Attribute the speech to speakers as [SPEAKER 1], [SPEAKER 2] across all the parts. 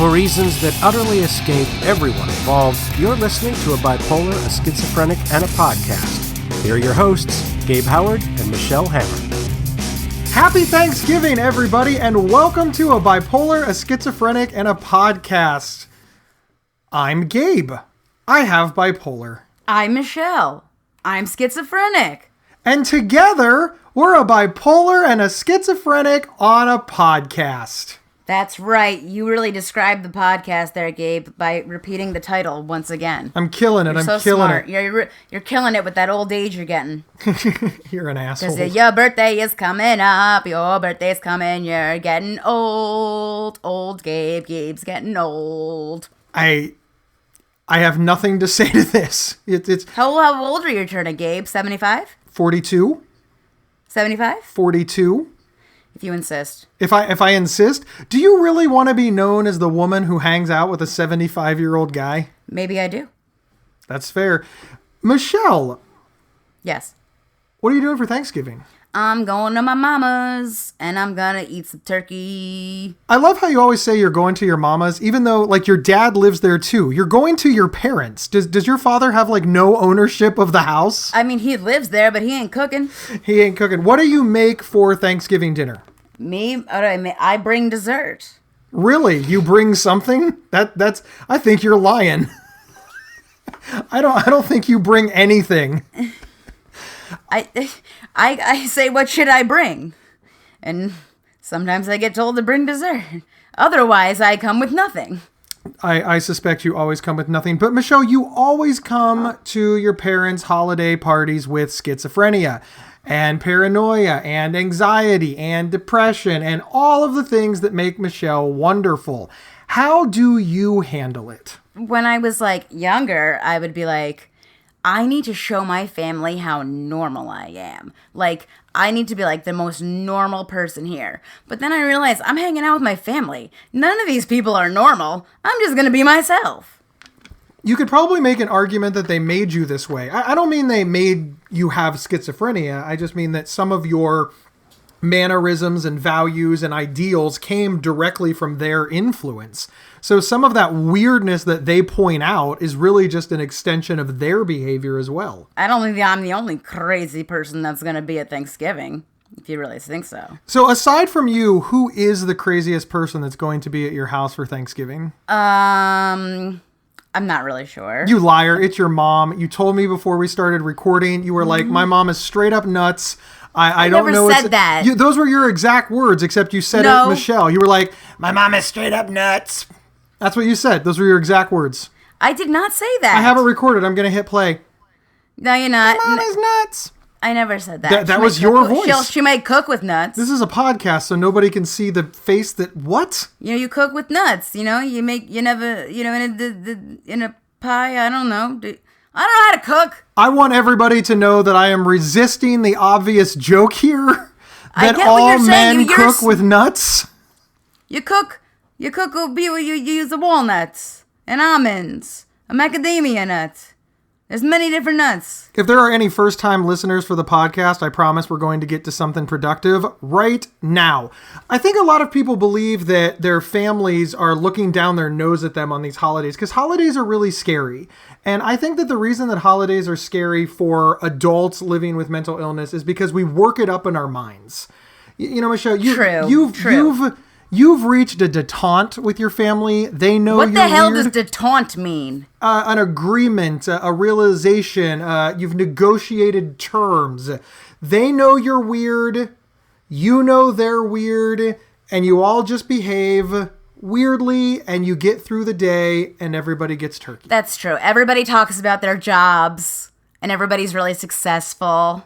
[SPEAKER 1] For reasons that utterly escape everyone involved, you're listening to A Bipolar, a Schizophrenic, and a Podcast. Here are your hosts, Gabe Howard and Michelle Hammer.
[SPEAKER 2] Happy Thanksgiving, everybody, and welcome to A Bipolar, a Schizophrenic, and a Podcast. I'm Gabe. I have bipolar.
[SPEAKER 3] I'm Michelle. I'm schizophrenic.
[SPEAKER 2] And together, we're a bipolar and a schizophrenic on a podcast.
[SPEAKER 3] That's right. You really described the podcast there, Gabe, by repeating the title once again.
[SPEAKER 2] I'm killing it.
[SPEAKER 3] You're so smart. You're killing it with that old age you're getting.
[SPEAKER 2] You're an asshole.
[SPEAKER 3] Because your birthday is coming up. Your birthday's coming. You're getting old. Old Gabe. Gabe's getting old.
[SPEAKER 2] I have nothing to say to this. It's
[SPEAKER 3] How old are you turning, Gabe? 75?
[SPEAKER 2] 42.
[SPEAKER 3] 75?
[SPEAKER 2] 42.
[SPEAKER 3] If you insist.
[SPEAKER 2] If I insist, do you really want to be known as the woman who hangs out with a 75-year-old guy?
[SPEAKER 3] Maybe I do.
[SPEAKER 2] That's fair. Michelle.
[SPEAKER 3] Yes.
[SPEAKER 2] What are you doing for Thanksgiving?
[SPEAKER 3] I'm going to my mama's, and I'm gonna eat some turkey.
[SPEAKER 2] I love how you always say you're going to your mama's, even though, like, your dad lives there, too. You're going to your parents. Does your father have, like, no ownership of the house?
[SPEAKER 3] I mean, he lives there, but he ain't cooking.
[SPEAKER 2] He ain't cooking. What do you make for Thanksgiving dinner?
[SPEAKER 3] Me? I bring dessert.
[SPEAKER 2] Really? You bring something? That's. I think you're lying. I don't think you bring anything.
[SPEAKER 3] I say, what should I bring? And sometimes I get told to bring dessert. Otherwise, I come with nothing.
[SPEAKER 2] I suspect you always come with nothing. But Michelle, you always come to your parents' holiday parties with schizophrenia and paranoia and anxiety and depression and all of the things that make Michelle wonderful. How do you handle it?
[SPEAKER 3] When I was younger, I would be like, I need to show my family how normal I am. I need to be the most normal person here. But then I realized I'm hanging out with my family. None of these people are normal. I'm just going to be myself.
[SPEAKER 2] You could probably make an argument that they made you this way. I don't mean they made you have schizophrenia. I just mean that some of your mannerisms and values and ideals came directly from their influence. So some of that weirdness that they point out is really just an extension of their behavior as well.
[SPEAKER 3] I don't think I'm the only crazy person that's going to be at Thanksgiving, if you really think so.
[SPEAKER 2] So aside from you, who is the craziest person that's going to be at your house for Thanksgiving?
[SPEAKER 3] I'm not really sure.
[SPEAKER 2] You liar. It's your mom. You told me before we started recording, you were like, my mom is straight up nuts. I don't
[SPEAKER 3] never
[SPEAKER 2] know.
[SPEAKER 3] Said that.
[SPEAKER 2] Those were your exact words, except you said it, Michelle. You were like, my mom is straight up nuts. That's what you said. Those were your exact words.
[SPEAKER 3] I did not say that.
[SPEAKER 2] I have it recorded. I'm going to hit play.
[SPEAKER 3] No, you're not.
[SPEAKER 2] My mom is nuts.
[SPEAKER 3] I never said that.
[SPEAKER 2] That was your voice.
[SPEAKER 3] She might cook with nuts.
[SPEAKER 2] This is a podcast, so nobody can see the face that, what?
[SPEAKER 3] You cook with nuts. In a pie. I don't know. I don't know how to cook.
[SPEAKER 2] I want everybody to know that I am resisting the obvious joke here. That all men cook with nuts.
[SPEAKER 3] You cook will be where you use the walnuts and almonds, and macadamia nuts. There's many different nuts.
[SPEAKER 2] If there are any first-time listeners for the podcast, I promise we're going to get to something productive right now. I think a lot of people believe that their families are looking down their nose at them on these holidays because holidays are really scary. And I think that the reason that holidays are scary for adults living with mental illness is because we work it up in our minds. Michelle, you've reached a detente with your family. They know
[SPEAKER 3] what the hell
[SPEAKER 2] weird.
[SPEAKER 3] does detente mean?
[SPEAKER 2] An agreement, a realization. You've negotiated terms. They know you're weird. You know they're weird. And you all just behave weirdly, and you get through the day, and everybody gets turkey.
[SPEAKER 3] That's true. Everybody talks about their jobs, and everybody's really successful.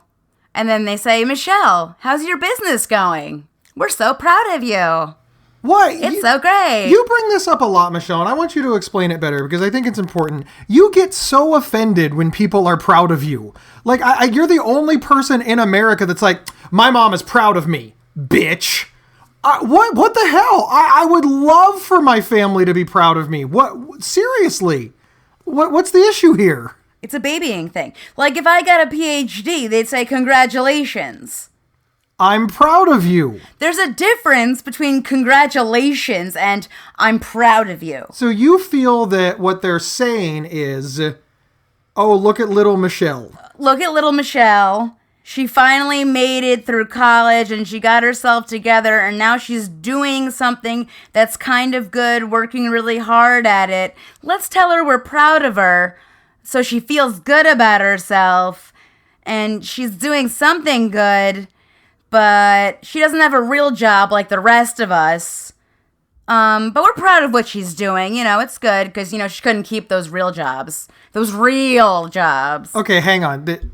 [SPEAKER 3] And then they say, Michelle, how's your business going? We're so proud of you.
[SPEAKER 2] What?
[SPEAKER 3] It's so great.
[SPEAKER 2] You bring this up a lot, Michelle, and I want you to explain it better because I think it's important. You get so offended when people are proud of you. You're the only person in America that's like, my mom is proud of me, bitch. What the hell? I would love for my family to be proud of me. What? Seriously? What's the issue here?
[SPEAKER 3] It's a babying thing. If I got a PhD, they'd say congratulations.
[SPEAKER 2] I'm proud of you.
[SPEAKER 3] There's a difference between congratulations and I'm proud of you.
[SPEAKER 2] So you feel that what they're saying is, oh, look at little Michelle.
[SPEAKER 3] Look at little Michelle. She finally made it through college and she got herself together and now she's doing something that's kind of good, working really hard at it. Let's tell her we're proud of her so she feels good about herself and she's doing something good, but she doesn't have a real job like the rest of us. But we're proud of what she's doing. It's good because, she couldn't keep those real jobs. Those real jobs.
[SPEAKER 2] Okay, hang on.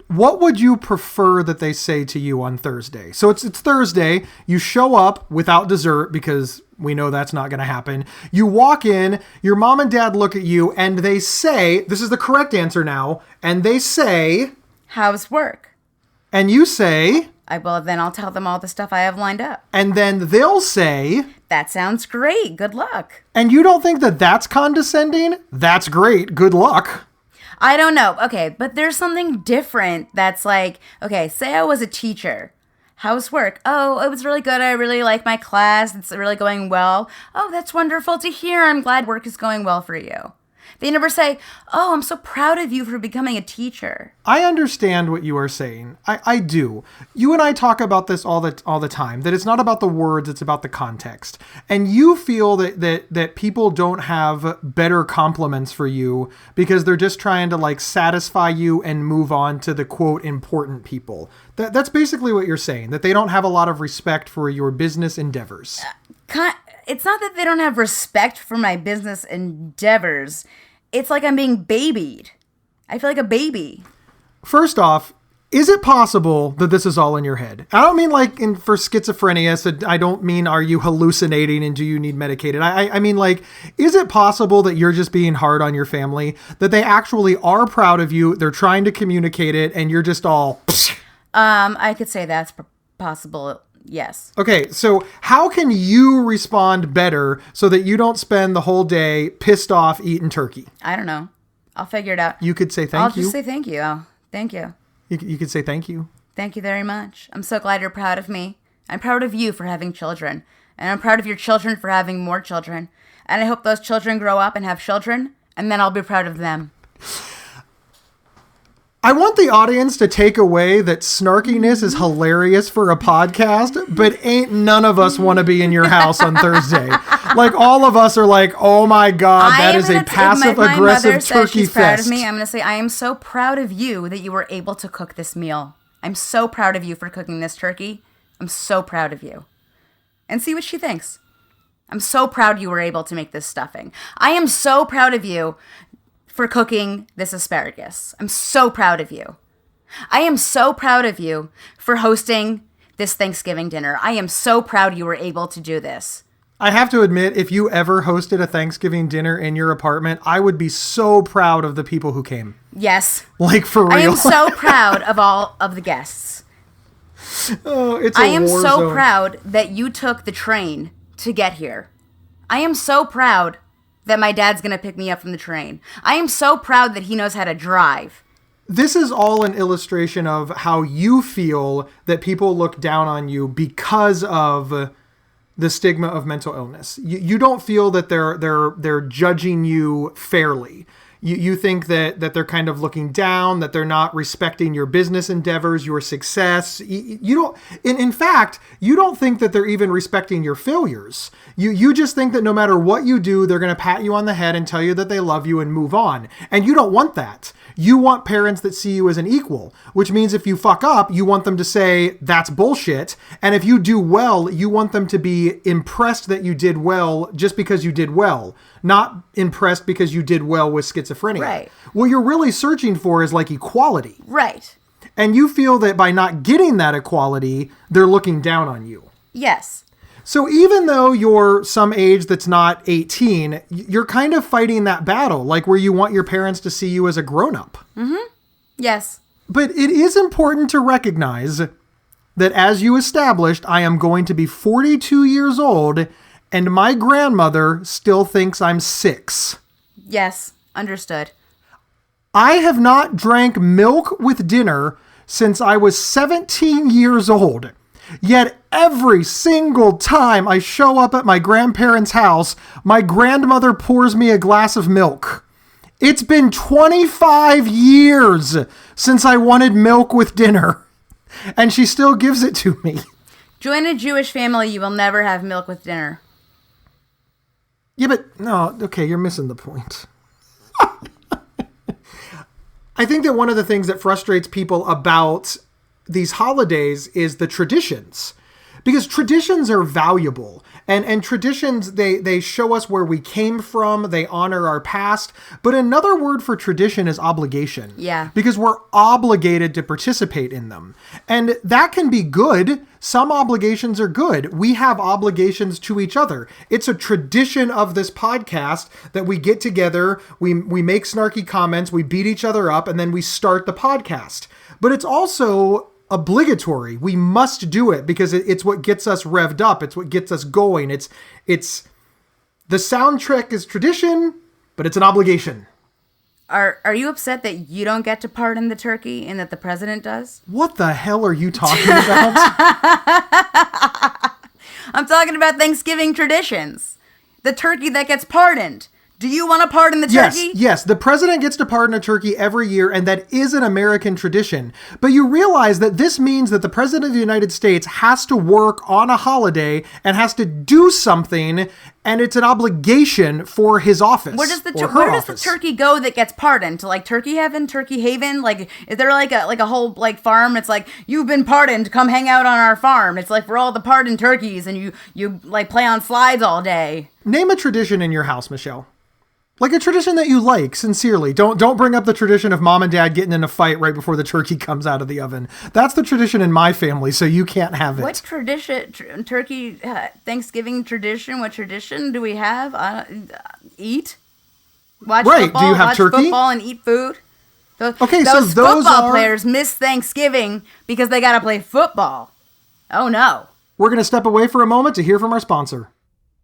[SPEAKER 2] What would you prefer that they say to you on Thursday? So it's Thursday. You show up without dessert because we know that's not going to happen. You walk in, your mom and dad look at you and they say, this is the correct answer now, and they say,
[SPEAKER 3] how's work?
[SPEAKER 2] And you say,
[SPEAKER 3] then I'll tell them all the stuff I have lined up.
[SPEAKER 2] And then they'll say,
[SPEAKER 3] that sounds great. Good luck.
[SPEAKER 2] And you don't think that that's condescending? That's great. Good luck.
[SPEAKER 3] I don't know. Okay, but there's something different that's like, okay, say I was a teacher. How's work? Oh, it was really good. I really like my class. It's really going well. Oh, that's wonderful to hear. I'm glad work is going well for you. They never say, oh, I'm so proud of you for becoming a teacher.
[SPEAKER 2] I understand what you are saying. I do. You and I talk about this all the time, that it's not about the words, it's about the context. And you feel that people don't have better compliments for you because they're just trying to satisfy you and move on to the quote important people. That's basically what you're saying, that they don't have a lot of respect for your business endeavors.
[SPEAKER 3] It's not that they don't have respect for my business endeavors. It's like I'm being babied. I feel like a baby.
[SPEAKER 2] First off, is it possible that this is all in your head? I don't mean for schizophrenia. So I don't mean are you hallucinating and do you need medicated? I mean is it possible that you're just being hard on your family? That they actually are proud of you, they're trying to communicate it, and you're just all...
[SPEAKER 3] I could say that's possible. Yes.
[SPEAKER 2] Okay, so how can you respond better so that you don't spend the whole day pissed off eating turkey?
[SPEAKER 3] I don't know. I'll figure it out.
[SPEAKER 2] You could say thank you.
[SPEAKER 3] I'll just say thank you. Oh, thank you.
[SPEAKER 2] You could say thank you.
[SPEAKER 3] Thank you very much. I'm so glad you're proud of me. I'm proud of you for having children. And I'm proud of your children for having more children. And I hope those children grow up and have children. And then I'll be proud of them.
[SPEAKER 2] I want the audience to take away that snarkiness is hilarious for a podcast, but ain't none of us want to be in your house on Thursday. All of us are like, oh my God, that is a passive-aggressive turkey fest.
[SPEAKER 3] Proud of me. I'm going to say, I am so proud of you that you were able to cook this meal. I'm so proud of you for cooking this turkey. I'm so proud of you. And see what she thinks. I'm so proud you were able to make this stuffing. I am so proud of you for cooking this asparagus. I'm so proud of you. I am so proud of you for hosting this Thanksgiving dinner. I am so proud you were able to do this.
[SPEAKER 2] I have to admit, if you ever hosted a Thanksgiving dinner in your apartment, I would be so proud of the people who came.
[SPEAKER 3] Yes.
[SPEAKER 2] For real.
[SPEAKER 3] I am so proud of all of the guests.
[SPEAKER 2] Oh, it's a war zone.
[SPEAKER 3] I am so proud that you took the train to get here. I am so proud that my dad's going to pick me up from the train. I am so proud that he knows how to drive.
[SPEAKER 2] This is all an illustration of how you feel that people look down on you because of the stigma of mental illness. You don't feel that they're judging you fairly. You think that they're kind of looking down, that they're not respecting your business endeavors, your success. You don't, in fact, you don't think that they're even respecting your failures. You just think that no matter what you do, they're going to pat you on the head and tell you that they love you and move on. And you don't want that. You want parents that see you as an equal, which means if you fuck up, you want them to say, that's bullshit. And if you do well, you want them to be impressed that you did well just because you did well, not impressed because you did well with schizophrenia.
[SPEAKER 3] Right.
[SPEAKER 2] What you're really searching for is equality.
[SPEAKER 3] Right.
[SPEAKER 2] And you feel that by not getting that equality, they're looking down on you.
[SPEAKER 3] Yes.
[SPEAKER 2] So even though you're some age that's not 18, you're kind of fighting that battle, where you want your parents to see you as a grown-up.
[SPEAKER 3] Mm-hmm. Yes.
[SPEAKER 2] But it is important to recognize that as you established, I am going to be 42 years old, and my grandmother still thinks I'm 6.
[SPEAKER 3] Yes. Understood.
[SPEAKER 2] I have not drank milk with dinner since I was 17 years old. Yet every single time I show up at my grandparents' house, my grandmother pours me a glass of milk. It's been 25 years since I wanted milk with dinner, and she still gives it to me.
[SPEAKER 3] Join a Jewish family, you will never have milk with dinner.
[SPEAKER 2] Yeah, but no, okay, you're missing the point. I think that one of the things that frustrates people about these holidays is the traditions. Because traditions are valuable. And traditions, they show us where we came from. They honor our past. But another word for tradition is obligation.
[SPEAKER 3] Yeah.
[SPEAKER 2] Because we're obligated to participate in them. And that can be good. Some obligations are good. We have obligations to each other. It's a tradition of this podcast that we get together, we make snarky comments, we beat each other up, and then we start the podcast. But it's also obligatory. We must do it because it's what gets us revved up. It's what gets us going. It's the soundtrack is tradition, but it's an obligation.
[SPEAKER 3] Are you upset that you don't get to pardon the turkey and that the president does?
[SPEAKER 2] What the hell are you talking about?
[SPEAKER 3] I'm talking about Thanksgiving traditions. The turkey that gets pardoned. Do you want to pardon the turkey?
[SPEAKER 2] Yes. The president gets to pardon a turkey every year, and that is an American tradition. But you realize that this means that the president of the United States has to work on a holiday and has to do something, and it's an obligation for his office.
[SPEAKER 3] Where does the turkey go that gets pardoned? To like Turkey Heaven, Turkey Haven? Like, is there like a whole like farm? It's like, you've been pardoned. Come hang out on our farm. It's like for all the pardoned turkeys, and you like play on slides all day.
[SPEAKER 2] Name a tradition in your house, Michelle. Like a tradition that you like, sincerely. Don't bring up the tradition of mom and dad getting in a fight right before the turkey comes out of the oven. That's the tradition in my family, so you can't have it.
[SPEAKER 3] What tradition, Thanksgiving tradition, what tradition do we have? Eat? Watch football,
[SPEAKER 2] do you have
[SPEAKER 3] watch
[SPEAKER 2] turkey?
[SPEAKER 3] Football and eat food? Those
[SPEAKER 2] football
[SPEAKER 3] players miss Thanksgiving because they got to play football. Oh, no.
[SPEAKER 2] We're going to step away for a moment to hear from our sponsor.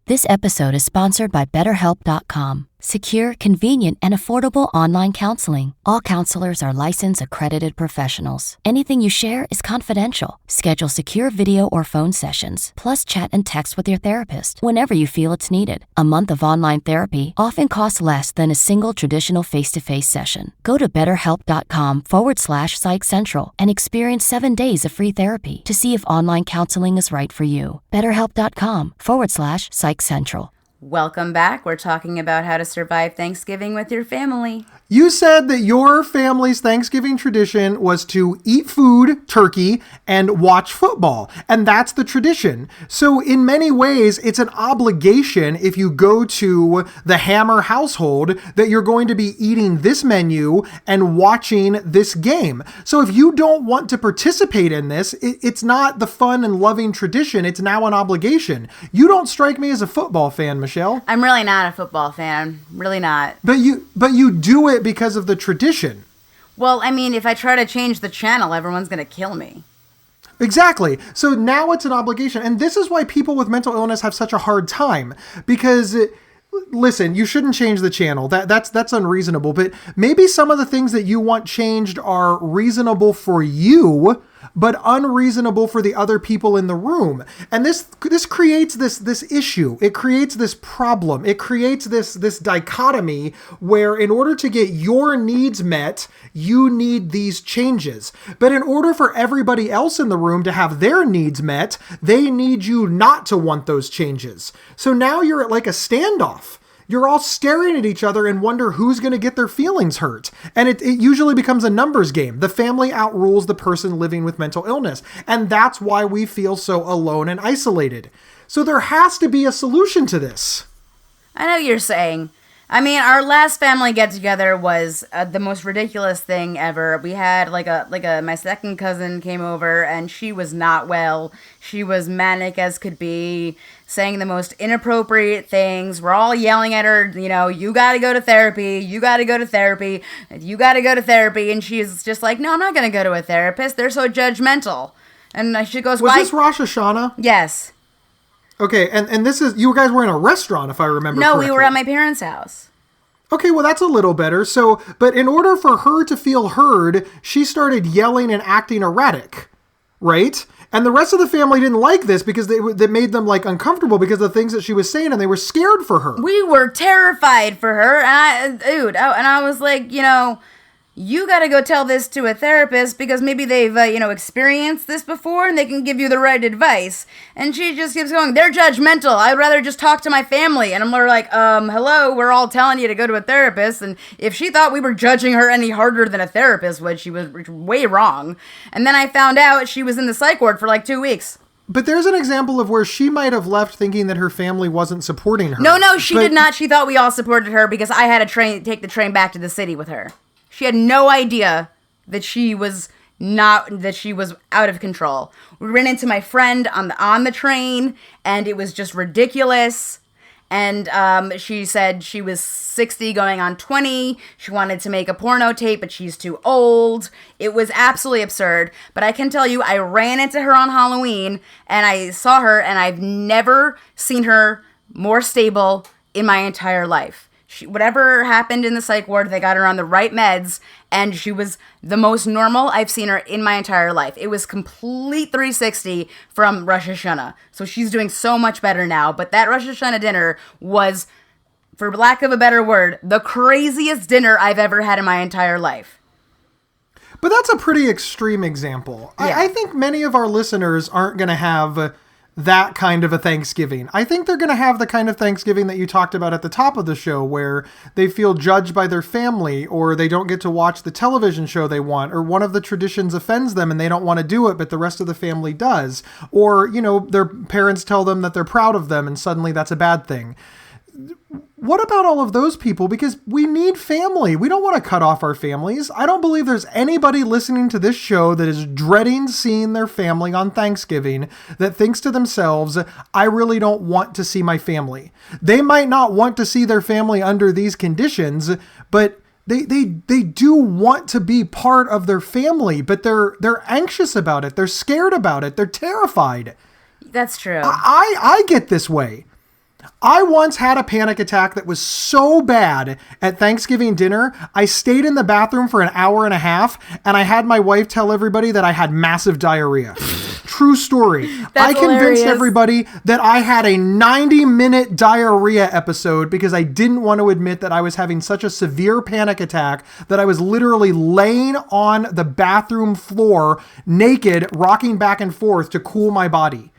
[SPEAKER 4] This episode is sponsored by BetterHelp.com. Secure, convenient, and affordable online counseling. All counselors are licensed, accredited professionals. Anything you share is confidential. Schedule secure video or phone sessions, plus chat and text with your therapist whenever you feel it's needed. A month of online therapy often costs less than a single traditional face-to-face session. Go to BetterHelp.com/Psych Central and experience 7 days of free therapy to see if online counseling is right for you. BetterHelp.com/Psych Central.
[SPEAKER 3] Welcome back. We're talking about how to survive Thanksgiving with your family.
[SPEAKER 2] You said that your family's Thanksgiving tradition was to eat food, turkey, and watch football. And that's the tradition. So in many ways, it's an obligation if you go to the Hammer household that you're going to be eating this menu and watching this game. So if you don't want to participate in this, it's not the fun and loving tradition. It's now an obligation. You don't strike me as a football fan, Michelle.
[SPEAKER 3] I'm really not a football fan. Really not.
[SPEAKER 2] But you do it because of the tradition.
[SPEAKER 3] Well, I mean, if I try to change the channel, everyone's going to kill me.
[SPEAKER 2] Exactly. So now it's an obligation. And this is why people with mental illness have such a hard time. Because, listen, you shouldn't change the channel. That's unreasonable. But maybe some of the things that you want changed are reasonable for you, but unreasonable for the other people in the room. And this creates this issue. It creates this problem. It creates this dichotomy where in order to get your needs met, you need these changes. But in order for everybody else in the room to have their needs met, they need you not to want those changes. So now you're at like a standoff. You're all staring at each other and wonder who's going to get their feelings hurt. And it usually becomes a numbers game. The family outrules the person living with mental illness. And that's why we feel so alone and isolated. So there has to be a solution to this.
[SPEAKER 3] I know what you're saying. I mean, our last family get-together was the most ridiculous thing ever. We had my second cousin came over, and she was not well. She was manic as could be, saying the most inappropriate things. We're all yelling at her, you gotta go to therapy, you gotta go to therapy, you gotta go to therapy. And she's just like, no, I'm not gonna go to a therapist. They're so judgmental. And she goes,
[SPEAKER 2] Was this Rosh Hashanah?
[SPEAKER 3] Yes.
[SPEAKER 2] Okay, and this is, you guys were in a restaurant, if I remember correctly.
[SPEAKER 3] No, we were at my parents' house.
[SPEAKER 2] Okay, well, that's a little better. So, but in order for her to feel heard, she started yelling and acting erratic, right? And the rest of the family didn't like this because they made them like uncomfortable because of the things that she was saying, and they were scared for her.
[SPEAKER 3] We were terrified for her, and I was like, you got to go tell this to a therapist because maybe they've, experienced this before and they can give you the right advice. And she just keeps going, they're judgmental. I'd rather just talk to my family. And I'm like, hello, we're all telling you to go to a therapist. And if she thought we were judging her any harder than a therapist would, she was way wrong. And then I found out she was in the psych ward for like 2 weeks.
[SPEAKER 2] But there's an example of where she might have left thinking that her family wasn't supporting her.
[SPEAKER 3] No, she did not. She thought we all supported her because I had to take the train back to the city with her. She had no idea that she was out of control. We ran into my friend on the train, and it was just ridiculous. And she said she was 60 going on 20. She wanted to make a porno tape, but she's too old. It was absolutely absurd. But I can tell you, I ran into her on Halloween, and I saw her, and I've never seen her more stable in my entire life. Whatever happened in the psych ward, they got her on the right meds, and she was the most normal I've seen her in my entire life. It was complete 360 from Rosh Hashanah. So she's doing so much better now. But that Rosh Hashanah dinner was, for lack of a better word, the craziest dinner I've ever had in my entire life.
[SPEAKER 2] But that's a pretty extreme example. Yeah. I think many of our listeners aren't going to have that kind of a Thanksgiving. I think they're going to have the kind of Thanksgiving that you talked about at the top of the show, where they feel judged by their family, or they don't get to watch the television show they want, or one of the traditions offends them and they don't want to do it, but the rest of the family does. Or, their parents tell them that they're proud of them and suddenly that's a bad thing. What about all of those people? Because we need family. We don't want to cut off our families. I don't believe there's anybody listening to this show that is dreading seeing their family on Thanksgiving that thinks to themselves, I really don't want to see my family. They might not want to see their family under these conditions, but they do want to be part of their family, but they're anxious about it. They're scared about it. They're terrified.
[SPEAKER 3] That's true.
[SPEAKER 2] I get this way. I once had a panic attack that was so bad at Thanksgiving dinner, I stayed in the bathroom for an hour and a half, and I had my wife tell everybody that I had massive diarrhea. True story. I convinced everybody that I had a 90-minute diarrhea episode because I didn't want to admit that I was having such a severe panic attack that I was literally laying on the bathroom floor naked, rocking back and forth to cool my body.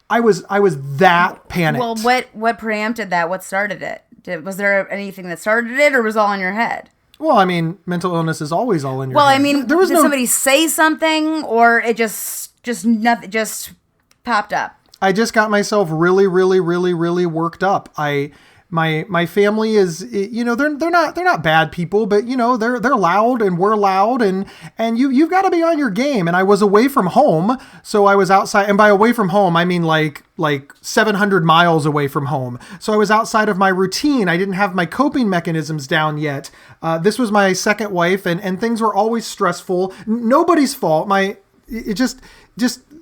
[SPEAKER 2] I was that panicked.
[SPEAKER 3] Well, what preempted that? What started it? Was there anything that started it, or was it all in your head?
[SPEAKER 2] Well, I mean, mental illness is always all in your head.
[SPEAKER 3] Well, I mean, did somebody say something, or it just nothing just popped up?
[SPEAKER 2] I just got myself really, really, really, really worked up. My family is, they're not bad people, but they're loud and we're loud and you've got to be on your game. And I was away from home, so I was outside. And by away from home, I mean like 700 miles away from home. So I was outside of my routine. I didn't have my coping mechanisms down yet. This was my second wife, and things were always stressful. Nobody's fault.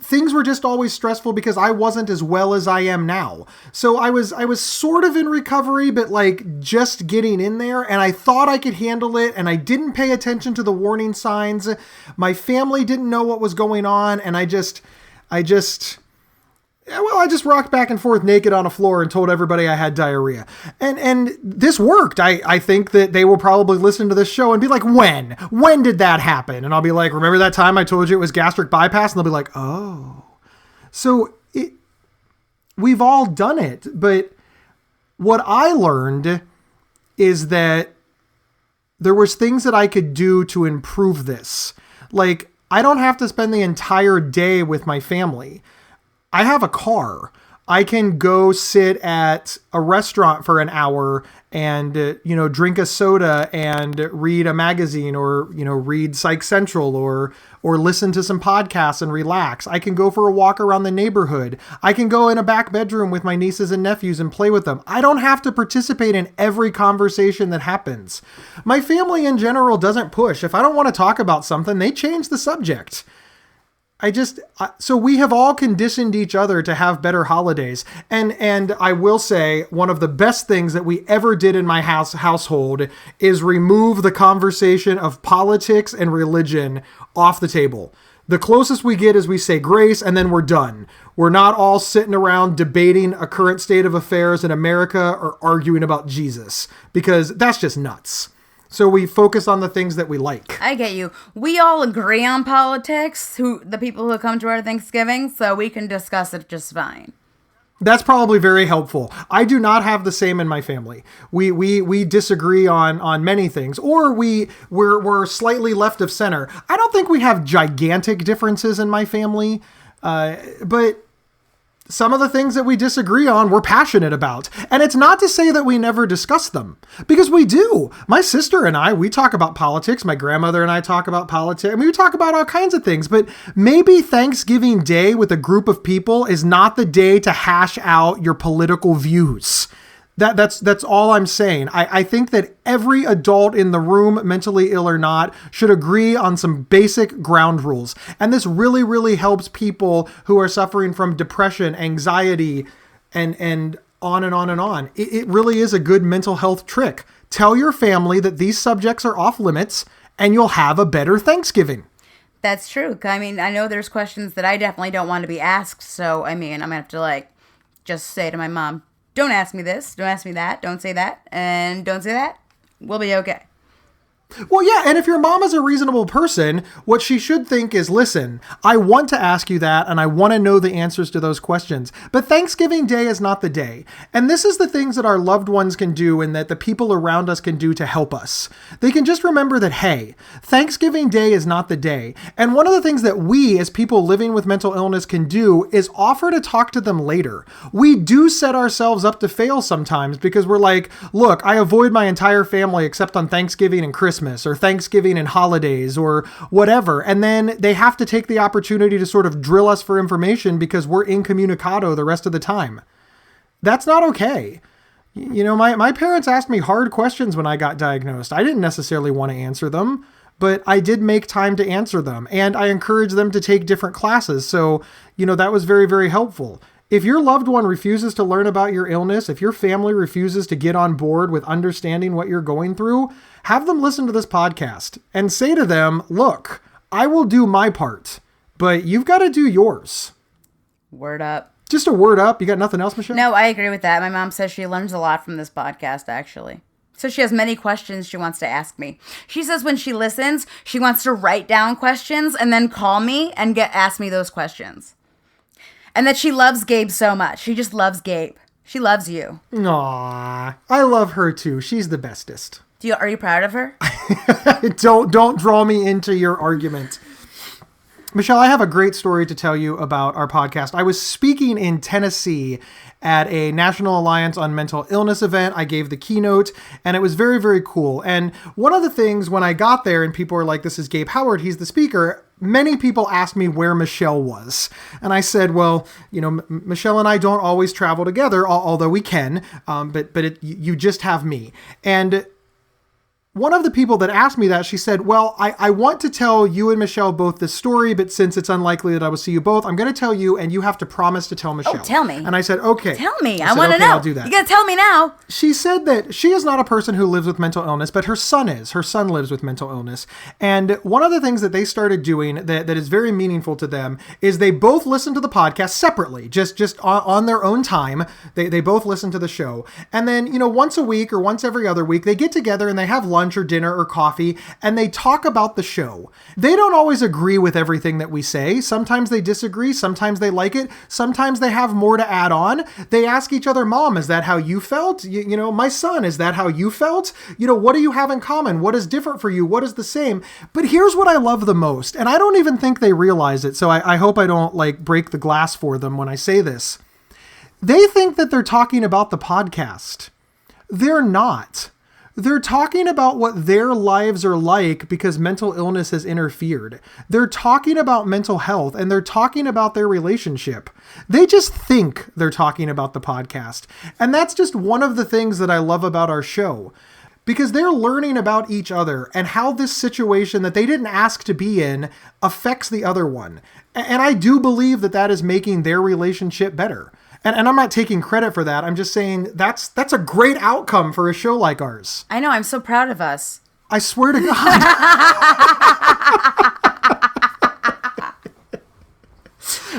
[SPEAKER 2] Things were just always stressful because I wasn't as well as I am now. So I was sort of in recovery, but like just getting in there, and I thought I could handle it, and I didn't pay attention to the warning signs. My family didn't know what was going on, and I just rocked back and forth naked on a floor and told everybody I had diarrhea. And this worked. I think that they will probably listen to this show and be like, when did that happen? And I'll be like, remember that time I told you it was gastric bypass? And they'll be like, oh. So we've all done it. But what I learned is that there was things that I could do to improve this. Like, I don't have to spend the entire day with my family. I have a car. I can go sit at a restaurant for an hour and, drink a soda and read a magazine, or, read Psych Central, or listen to some podcasts and relax. I can go for a walk around the neighborhood. I can go in a back bedroom with my nieces and nephews and play with them. I don't have to participate in every conversation that happens. My family in general doesn't push. If I don't want to talk about something, they change the subject. So we have all conditioned each other to have better holidays. And I will say one of the best things that we ever did in my household is remove the conversation of politics and religion off the table. The closest we get is we say grace and then we're done. We're not all sitting around debating a current state of affairs in America or arguing about Jesus, because that's just nuts. So we focus on the things that we like.
[SPEAKER 3] I get you. We all agree on politics, the people who come to our Thanksgiving, so we can discuss it just fine.
[SPEAKER 2] That's probably very helpful. I do not have the same in my family. We disagree on many things, or we're slightly left of center. I don't think we have gigantic differences in my family, but some of the things that we disagree on, we're passionate about. And it's not to say that we never discuss them, because we do. My sister and I, we talk about politics. My grandmother and I talk about politics. I mean, we talk about all kinds of things, but maybe Thanksgiving Day with a group of people is not the day to hash out your political views. That's all I'm saying. I think that every adult in the room, mentally ill or not, should agree on some basic ground rules. And this really, really helps people who are suffering from depression, anxiety, and on and on and on. It really is a good mental health trick. Tell your family that these subjects are off limits and you'll have a better Thanksgiving.
[SPEAKER 3] That's true. I mean, I know there's questions that I definitely don't want to be asked. So, I mean, I'm going to have to just say to my mom, don't ask me this, don't ask me that, don't say that, and don't say that. We'll be okay.
[SPEAKER 2] Well, yeah, and if your mom is a reasonable person, what she should think is, listen, I want to ask you that, and I want to know the answers to those questions, but Thanksgiving Day is not the day. And this is the things that our loved ones can do and that the people around us can do to help us. They can just remember that, hey, Thanksgiving Day is not the day. And one of the things that we, as people living with mental illness, can do is offer to talk to them later. We do set ourselves up to fail sometimes because we're like, look, I avoid my entire family except on Thanksgiving and Christmas, or Thanksgiving and holidays or whatever. And then they have to take the opportunity to sort of drill us for information because we're incommunicado the rest of the time. That's not okay. You know, my parents asked me hard questions when I got diagnosed. I didn't necessarily want to answer them, but I did make time to answer them. And I encouraged them to take different classes. So, you know, that was very, very helpful. If your loved one refuses to learn about your illness, if your family refuses to get on board with understanding what you're going through, have them listen to this podcast and say to them, look, I will do my part, but you've got to do yours.
[SPEAKER 3] Word up.
[SPEAKER 2] Just a word up. You got nothing else, Michelle?
[SPEAKER 3] No, I agree with that. My mom says she learns a lot from this podcast, actually. So she has many questions she wants to ask me. She says when she listens, she wants to write down questions and then call me and ask me those questions. And that she loves Gabe so much. She just loves Gabe. She loves you.
[SPEAKER 2] Aww. I love her too. She's the bestest.
[SPEAKER 3] Are you proud of her?
[SPEAKER 2] Don't draw me into your argument. Michelle, I have a great story to tell you about our podcast. I was speaking in Tennessee at a National Alliance on Mental Illness event. I gave the keynote, and it was very, very cool. And one of the things when I got there and people were like, this is Gabe Howard, he's the speaker, many people asked me where Michelle was. And I said, well, you know, Michelle and I don't always travel together, although we can, but you just have me. And one of the people that asked me that, she said, well, I want to tell you and Michelle both this story, but since it's unlikely that I will see you both, I'm going to tell you, and you have to promise to tell Michelle.
[SPEAKER 3] Oh, tell me.
[SPEAKER 2] And I said, okay.
[SPEAKER 3] Tell me. I want to know.
[SPEAKER 2] I'll do that.
[SPEAKER 3] You got to tell me now.
[SPEAKER 2] She said that she is not a person who lives with mental illness, but her son is. Her son lives with mental illness. And one of the things that they started doing that is very meaningful to them is they both listen to the podcast separately, just on their own time. They both listen to the show. And then, you know, once a week or once every other week, they get together and they have lunch or dinner or coffee, and they talk about the show. They don't always agree with everything that we say. Sometimes they disagree. Sometimes they like it. Sometimes they have more to add on. They ask each other, Mom, is that how you felt? You know, my son, is that how you felt? You know, what do you have in common? What is different for you? What is the same? But here's what I love the most, and I don't even think they realize it, so I hope I don't break the glass for them when I say this. They think that they're talking about the podcast. They're not. They're talking about what their lives are like because mental illness has interfered. They're talking about mental health, and they're talking about their relationship. They just think they're talking about the podcast. And that's just one of the things that I love about our show. because they're learning about each other and how this situation that they didn't ask to be in affects the other one. And I do believe that that is making their relationship better. And I'm not taking credit for that. I'm just saying that's a great outcome for a show like ours.
[SPEAKER 3] I know. I'm so proud of us.
[SPEAKER 2] I swear to God.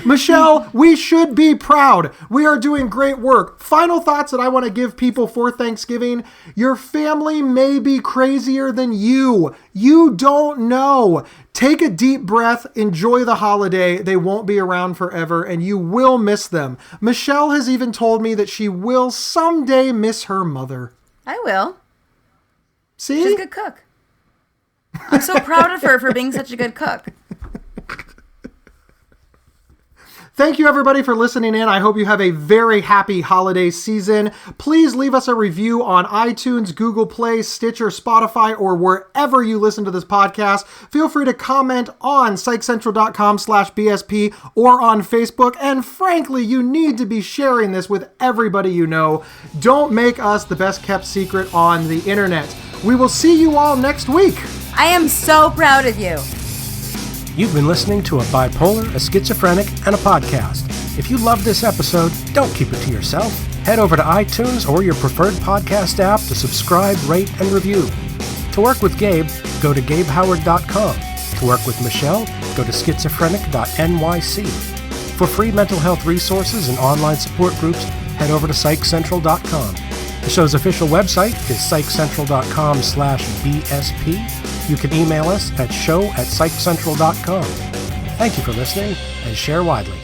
[SPEAKER 2] Michelle, we should be proud. We are doing great work. Final thoughts that I want to give people for Thanksgiving. Your family may be crazier than you. You don't know. Take a deep breath. Enjoy the holiday. They won't be around forever, and you will miss them. Michelle has even told me that she will someday miss her mother.
[SPEAKER 3] I will.
[SPEAKER 2] See?
[SPEAKER 3] She's a good cook. I'm so proud of her for being such a good cook.
[SPEAKER 2] Thank you, everybody, for listening in. I hope you have a very happy holiday season. Please leave us a review on iTunes, Google Play, Stitcher, Spotify, or wherever you listen to this podcast. Feel free to comment on psychcentral.com/BSP or on Facebook. And frankly, you need to be sharing this with everybody you know. Don't make us the best kept secret on the internet. We will see you all next week.
[SPEAKER 3] I am so proud of you.
[SPEAKER 1] You've been listening to A Bipolar, A Schizophrenic, and a Podcast. If you love this episode, don't keep it to yourself. Head over to iTunes or your preferred podcast app to subscribe, rate, and review. To work with Gabe, go to gabehoward.com. To work with Michelle, go to schizophrenic.nyc. For free mental health resources and online support groups, head over to psychcentral.com. The show's official website is psychcentral.com/BSP. You can email us at show@psychcentral.com. Thank you for listening, and share widely.